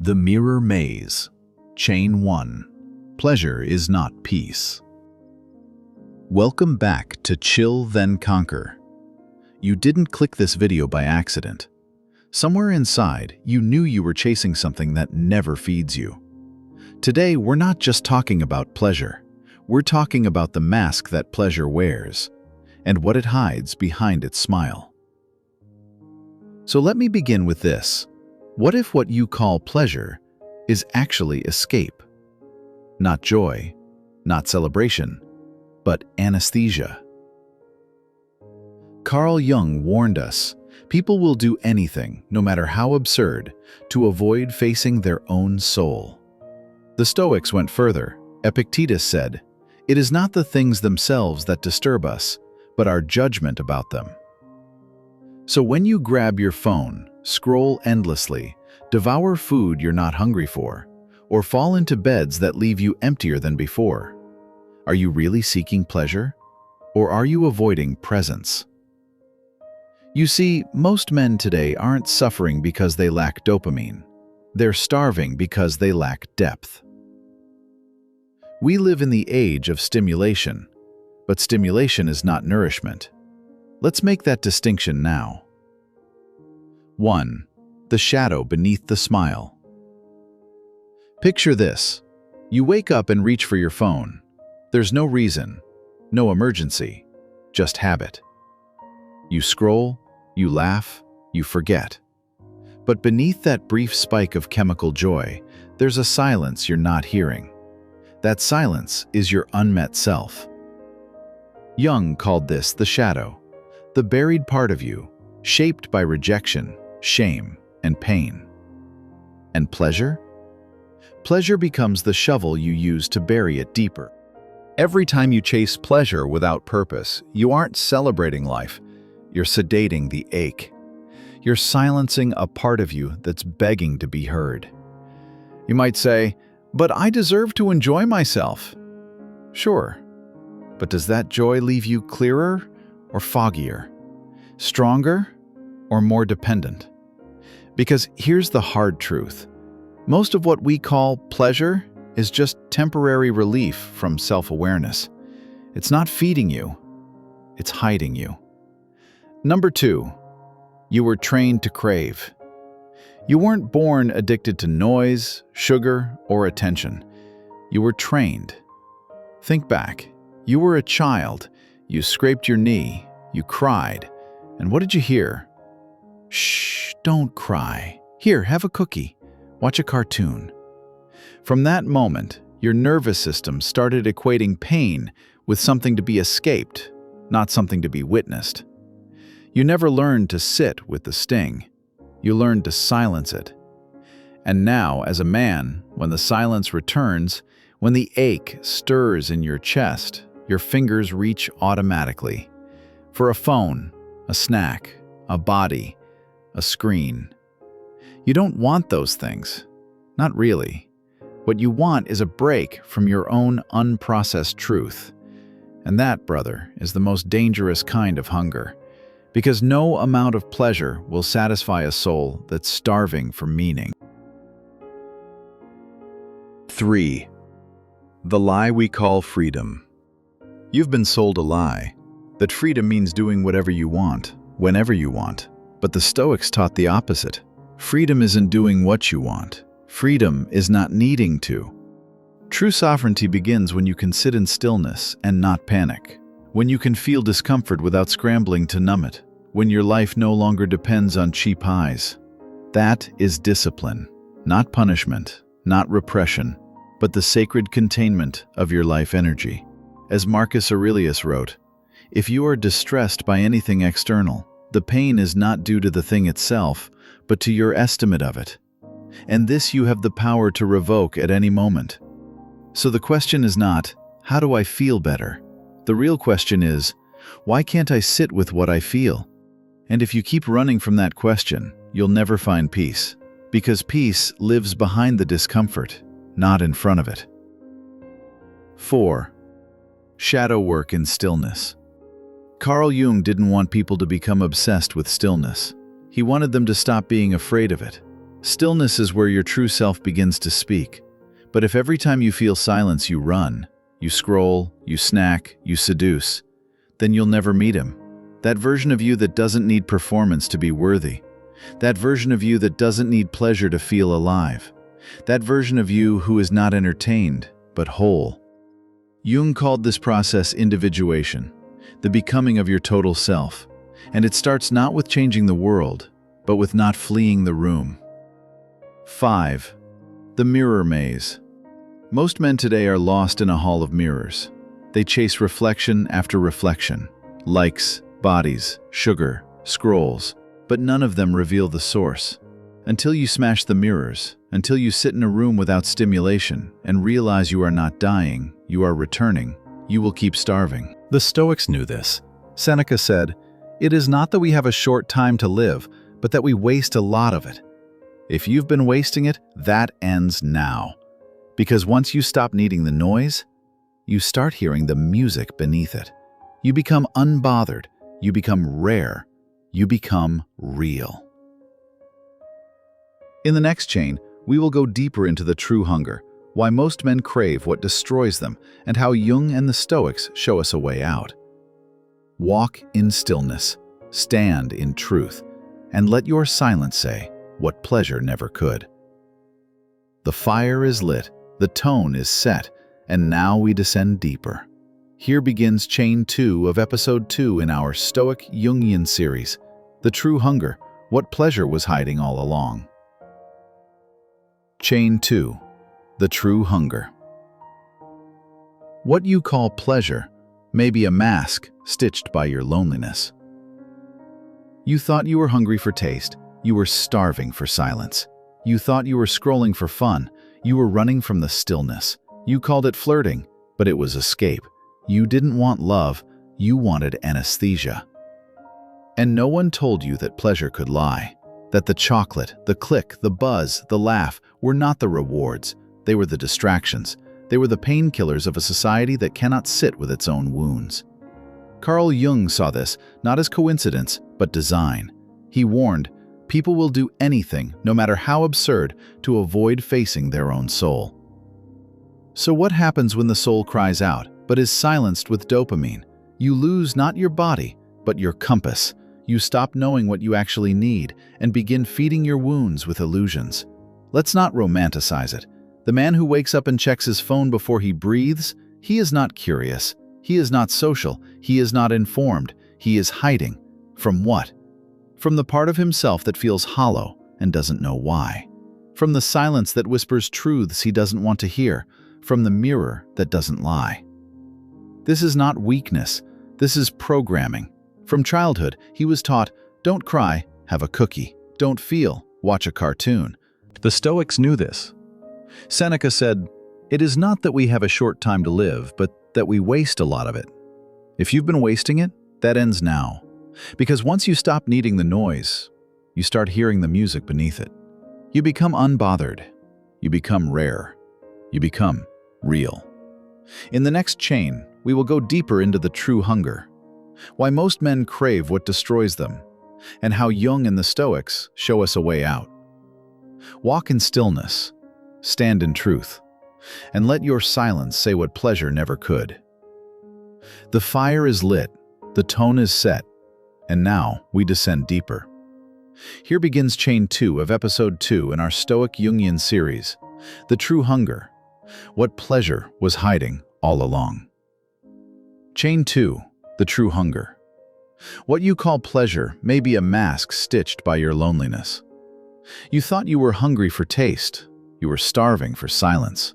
The Mirror Maze. Chain 1. Pleasure is not peace. Welcome back to Chill Then Conquer. You didn't click this video by accident. Somewhere inside, you knew you were chasing something that never feeds you. Today, we're not just talking about pleasure. We're talking about the mask that pleasure wears and what it hides behind its smile. So let me begin with this. What if what you call pleasure is actually escape? Not joy, not celebration, but anesthesia. Carl Jung warned us, people will do anything, no matter how absurd, to avoid facing their own soul. The Stoics went further. Epictetus said, "It is not the things themselves that disturb us, but our judgment about them." So when you grab your phone, scroll endlessly, devour food you're not hungry for, or fall into beds that leave you emptier than before, are you really seeking pleasure? Or are you avoiding presence? You see, most men today aren't suffering because they lack dopamine. They're starving because they lack depth. We live in the age of stimulation, but stimulation is not nourishment. Let's make that distinction now. 1. The shadow beneath the smile. Picture this. You wake up and reach for your phone. There's no reason, no emergency, just habit. You scroll, you laugh, you forget. But beneath that brief spike of chemical joy, there's a silence you're not hearing. That silence is your unmet self. Jung called this the shadow, the buried part of you, shaped by rejection, shame, and pain. And pleasure? Pleasure becomes the shovel you use to bury it deeper. Every time you chase pleasure without purpose, you aren't celebrating life, you're sedating the ache. You're silencing a part of you that's begging to be heard. You might say, "But I deserve to enjoy myself." Sure, but does that joy leave you clearer or foggier? Stronger or more dependent? Because here's the hard truth. Most of what we call pleasure is just temporary relief from self-awareness. It's not feeding you, it's hiding you. Number 2, you were trained to crave. You weren't born addicted to noise, sugar, or attention. You were trained. Think back. You were a child. You scraped your knee. You cried. And what did you hear? "Shh, don't cry. Here, have a cookie. Watch a cartoon." From that moment, your nervous system started equating pain with something to be escaped, not something to be witnessed. You never learned to sit with the sting. You learned to silence it. And now, as a man, when the silence returns, when the ache stirs in your chest, your fingers reach automatically. For a phone, a snack, a body, a screen. You don't want those things. Not really. What you want is a break from your own unprocessed truth. And that, brother, is the most dangerous kind of hunger. Because no amount of pleasure will satisfy a soul that's starving for meaning. 3. The lie we call freedom. You've been sold a lie, that freedom means doing whatever you want, whenever you want. But the Stoics taught the opposite. Freedom isn't doing what you want. Freedom is not needing to. True sovereignty begins when you can sit in stillness and not panic. When you can feel discomfort without scrambling to numb it. When your life no longer depends on cheap highs. That is discipline, not punishment, not repression, but the sacred containment of your life energy. As Marcus Aurelius wrote, "If you are distressed by anything external, the pain is not due to the thing itself, but to your estimate of it. And this you have the power to revoke at any moment." So the question is not, how do I feel better? The real question is, why can't I sit with what I feel? And if you keep running from that question, you'll never find peace. Because peace lives behind the discomfort, not in front of it. 4. Shadow work in stillness. Carl Jung didn't want people to become obsessed with stillness. He wanted them to stop being afraid of it. Stillness is where your true self begins to speak. But if every time you feel silence you run, you scroll, you snack, you seduce, then you'll never meet him. That version of you that doesn't need performance to be worthy. That version of you that doesn't need pleasure to feel alive. That version of you who is not entertained, but whole. Jung called this process individuation, the becoming of your total self. And it starts not with changing the world, but with not fleeing the room. 5. The mirror maze. Most men today are lost in a hall of mirrors. They chase reflection after reflection. Likes, bodies, sugar, scrolls, but none of them reveal the source. Until you smash the mirrors, until you sit in a room without stimulation and realize you are not dying, you are returning, you will keep starving. The Stoics knew this. Seneca said, "It is not that we have a short time to live, but that we waste a lot of it." If you've been wasting it, that ends now. Because once you stop needing the noise, you start hearing the music beneath it. You become unbothered, you become rare, you become real. In the next chain, we will go deeper into the true hunger, why most men crave what destroys them, and how Jung and the Stoics show us a way out. Walk in stillness, stand in truth, and let your silence say what pleasure never could. The fire is lit, the tone is set, and now we descend deeper. Here begins Chain 2 of Episode 2 in our Stoic Jungian series, The True Hunger, What Pleasure Was Hiding All Along. Chain 2, The True Hunger. What you call pleasure may be a mask stitched by your loneliness. You thought you were hungry for taste, you were starving for silence. You thought you were scrolling for fun, you were running from the stillness. You called it flirting, but it was escape. You didn't want love, you wanted anesthesia. And no one told you that pleasure could lie, that the chocolate, the click, the buzz, the laugh were not the rewards, they were the distractions. They were the painkillers of a society that cannot sit with its own wounds. Carl Jung saw this not as coincidence, but design. He warned, people will do anything, no matter how absurd, to avoid facing their own soul. So what happens when the soul cries out, but is silenced with dopamine? You lose not your body, but your compass. You stop knowing what you actually need and begin feeding your wounds with illusions. Let's not romanticize it. The man who wakes up and checks his phone before he breathes, he is not curious. He is not social. He is not informed. He is hiding. From what? From the part of himself that feels hollow and doesn't know why. From the silence that whispers truths he doesn't want to hear. From the mirror that doesn't lie. This is not weakness. This is programming. From childhood, he was taught, don't cry, have a cookie. Don't feel, watch a cartoon. The Stoics knew this. Seneca said, "It is not that we have a short time to live, but that we waste a lot of it." If you've been wasting it, that ends now. Because once you stop needing the noise, you start hearing the music beneath it. You become unbothered. You become rare. You become real. In the next chain, we will go deeper into the true hunger, why most men crave what destroys them, and how Jung and the Stoics show us a way out. Walk in stillness, stand in truth, and let your silence say what pleasure never could. The fire is lit, the tone is set, and now we descend deeper. Here begins Chain 2 of Episode 2 in our Stoic Jungian series, The True Hunger, What Pleasure Was Hiding All Along. Chain 2, The True Hunger. What you call pleasure may be a mask stitched by your loneliness. You thought you were hungry for taste. You were starving for silence.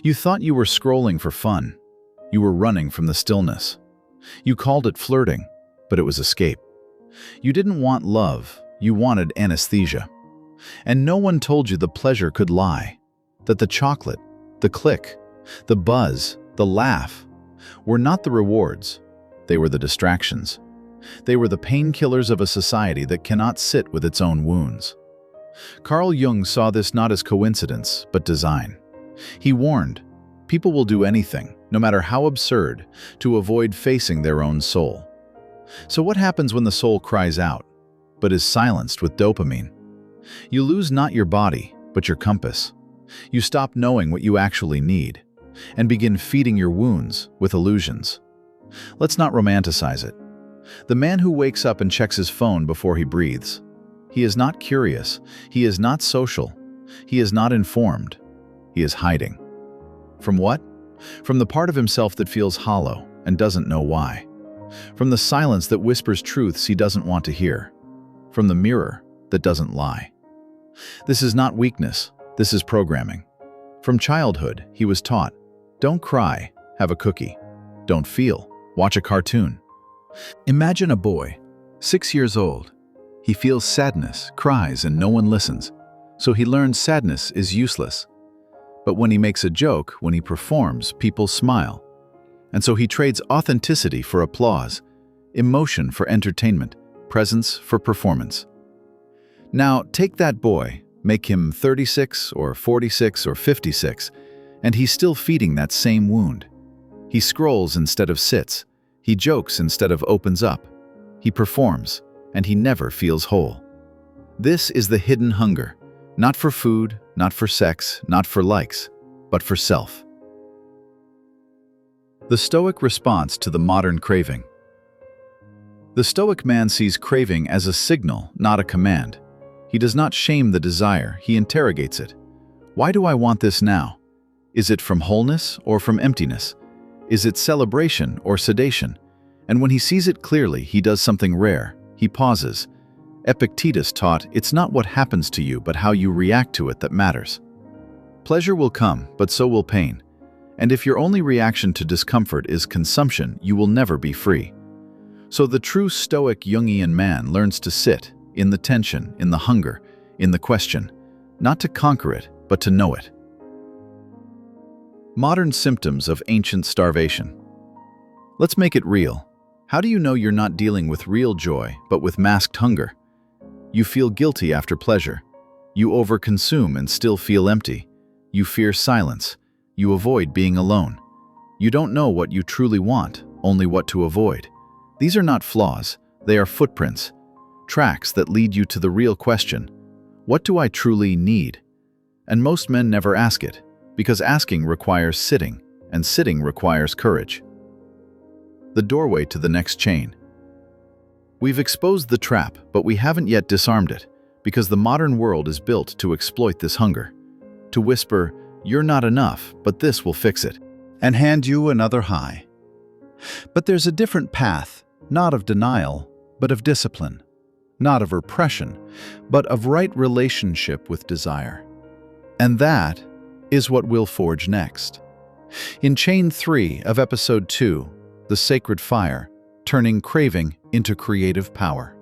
You thought you were scrolling for fun. You were running from the stillness. You called it flirting, but it was escape. You didn't want love, you wanted anesthesia. And no one told you the pleasure could lie, that the chocolate, the click, the buzz, the laugh were not the rewards, they were the distractions. They were the painkillers of a society that cannot sit with its own wounds. Carl Jung saw this not as coincidence, but design. He warned, people will do anything, no matter how absurd, to avoid facing their own soul. So what happens when the soul cries out, but is silenced with dopamine? You lose not your body, but your compass. You stop knowing what you actually need, and begin feeding your wounds with illusions. Let's not romanticize it. The man who wakes up and checks his phone before he breathes, he is not curious, he is not social, he is not informed, he is hiding. From what? From the part of himself that feels hollow and doesn't know why. From the silence that whispers truths he doesn't want to hear. From the mirror that doesn't lie. This is not weakness, this is programming. From childhood, he was taught, don't cry, have a cookie. Don't feel, watch a cartoon. Imagine a boy, 6 years old. He feels sadness, cries, and no one listens. So he learns sadness is useless. But when he makes a joke, when he performs, people smile. And so he trades authenticity for applause, emotion for entertainment, presence for performance. Now, take that boy, make him 36 or 46 or 56, and he's still feeding that same wound. He scrolls instead of sits. He jokes instead of opens up. He performs, and he never feels whole. This is the hidden hunger, not for food, not for sex, not for likes, but for self. The Stoic response to the modern craving. The Stoic man sees craving as a signal, not a command. He does not shame the desire, he interrogates it. Why do I want this now? Is it from wholeness or from emptiness? Is it celebration or sedation? And when he sees it clearly, he does something rare. He pauses. Epictetus taught, it's not what happens to you, but how you react to it that matters. Pleasure will come, but so will pain. And if your only reaction to discomfort is consumption, you will never be free. So the true Stoic Jungian man learns to sit, in the tension, in the hunger, in the question, not to conquer it, but to know it. Modern symptoms of ancient starvation. Let's make it real. How do you know you're not dealing with real joy, but with masked hunger? You feel guilty after pleasure. You overconsume and still feel empty. You fear silence. You avoid being alone. You don't know what you truly want, only what to avoid. These are not flaws, they are footprints, tracks that lead you to the real question. What do I truly need? And most men never ask it, because asking requires sitting, and sitting requires courage. The doorway to the next chain. We've exposed the trap, but we haven't yet disarmed it, because the modern world is built to exploit this hunger. To whisper, you're not enough, but this will fix it, and hand you another high. But there's a different path, not of denial, but of discipline. Not of repression, but of right relationship with desire. And that is what we'll forge next. In Chain 3 of Episode 2, The Sacred Fire, turning craving into creative power.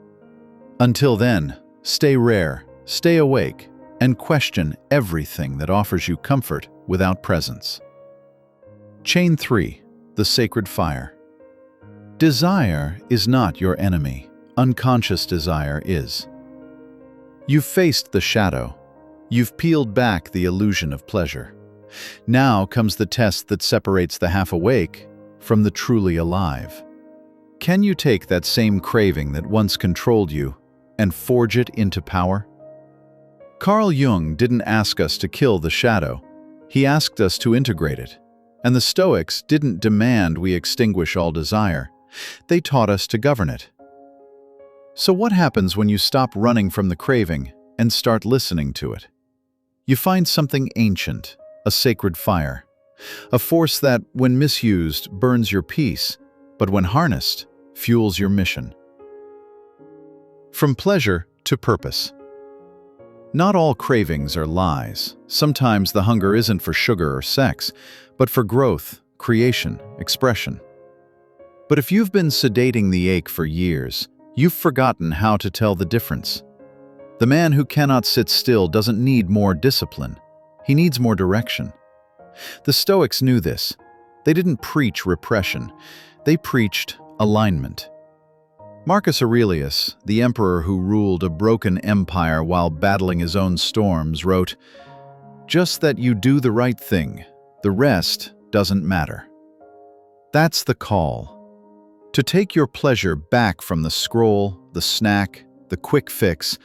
Until then, stay rare, stay awake, and question everything that offers you comfort without presence. Chain 3, The Sacred Fire. Desire is not your enemy. Unconscious desire is. You've faced the shadow. You've peeled back the illusion of pleasure. Now comes the test that separates the half-awake from the truly alive. Can you take that same craving that once controlled you and forge it into power? Carl Jung didn't ask us to kill the shadow. He asked us to integrate it. And the Stoics didn't demand we extinguish all desire. They taught us to govern it. So what happens when you stop running from the craving and start listening to it? You find something ancient, a sacred fire, a force that, when misused, burns your peace, but when harnessed, fuels your mission. From pleasure to purpose. Not all cravings are lies. Sometimes the hunger isn't for sugar or sex, but for growth, creation, expression. But if you've been sedating the ache for years, you've forgotten how to tell the difference. The man who cannot sit still doesn't need more discipline. He needs more direction. The Stoics knew this. They didn't preach repression. They preached alignment. Marcus Aurelius, the emperor who ruled a broken empire while battling his own storms, wrote, "Just that you do the right thing, the rest doesn't matter." That's the call. To take your pleasure back from the scroll, the snack, the quick fix,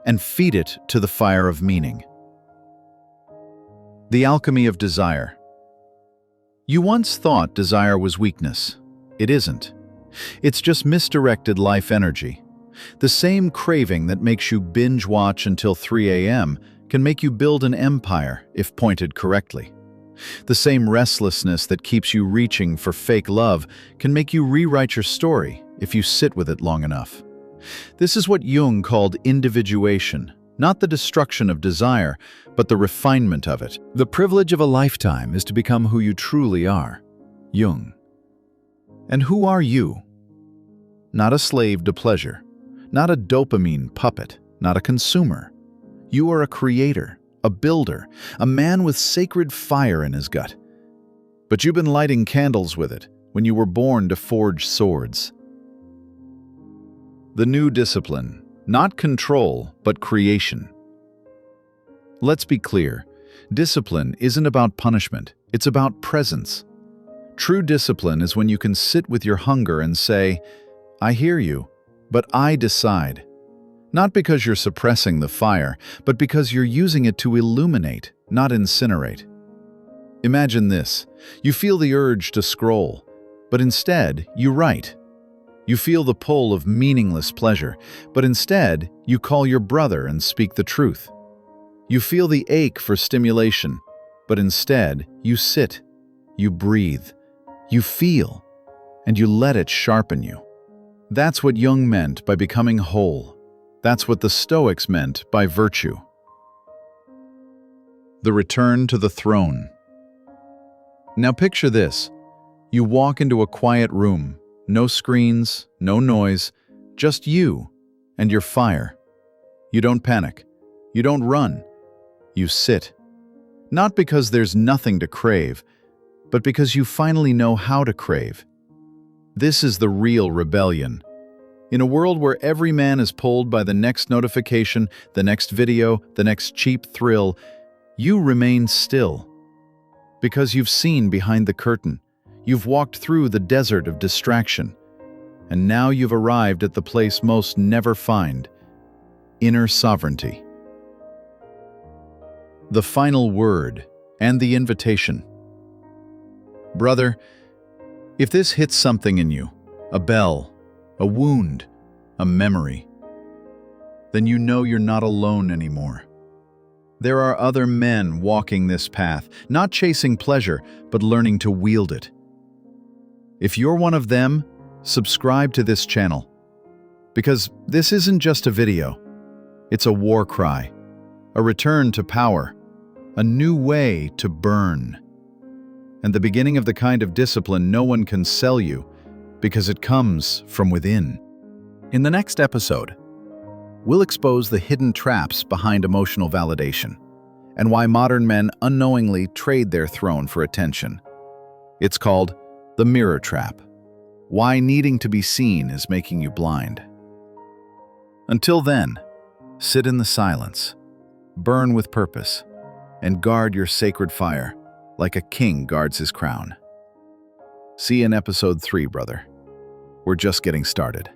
and feed it to the fire of meaning. The alchemy of desire. You once thought desire was weakness. It isn't. It's just misdirected life energy. The same craving that makes you binge watch until 3 a.m. can make you build an empire if pointed correctly. The same restlessness that keeps you reaching for fake love can make you rewrite your story if you sit with it long enough. This is what Jung called individuation, not the destruction of desire, but the refinement of it. The privilege of a lifetime is to become who you truly are. Jung. And who are you? Not a slave to pleasure, not a dopamine puppet, not a consumer. You are a creator, a builder, a man with sacred fire in his gut. But you've been lighting candles with it when you were born to forge swords. The new discipline, not control, but creation. Let's be clear, discipline isn't about punishment, it's about presence. True discipline is when you can sit with your hunger and say, I hear you, but I decide. Not because you're suppressing the fire, but because you're using it to illuminate, not incinerate. Imagine this. You feel the urge to scroll, but instead you write. You feel the pull of meaningless pleasure, but instead you call your brother and speak the truth. You feel the ache for stimulation, but instead you sit, you breathe, you feel, and you let it sharpen you. That's what Jung meant by becoming whole. That's what the Stoics meant by virtue. The return to the throne. Now picture this. You walk into a quiet room, no screens, no noise, just you and your fire. You don't panic. You don't run. You sit. Not because there's nothing to crave, but because you finally know how to crave. This is the real rebellion. In a world where every man is pulled by the next notification, the next video, the next cheap thrill, you remain still. Because you've seen behind the curtain. You've walked through the desert of distraction. And now you've arrived at the place most never find: inner sovereignty. The final word and the invitation. Brother, if this hits something in you, a bell, a wound, a memory, then you know you're not alone anymore. There are other men walking this path, not chasing pleasure, but learning to wield it. If you're one of them, subscribe to this channel. Because this isn't just a video. It's a war cry, a return to power, a new way to burn. And the beginning of the kind of discipline no one can sell you, because it comes from within. In the next episode, we'll expose the hidden traps behind emotional validation and why modern men unknowingly trade their throne for attention. It's called the mirror trap. Why needing to be seen is making you blind. Until then, sit in the silence, burn with purpose, and guard your sacred fire like a king guards his crown. See you in episode 3, brother. We're just getting started.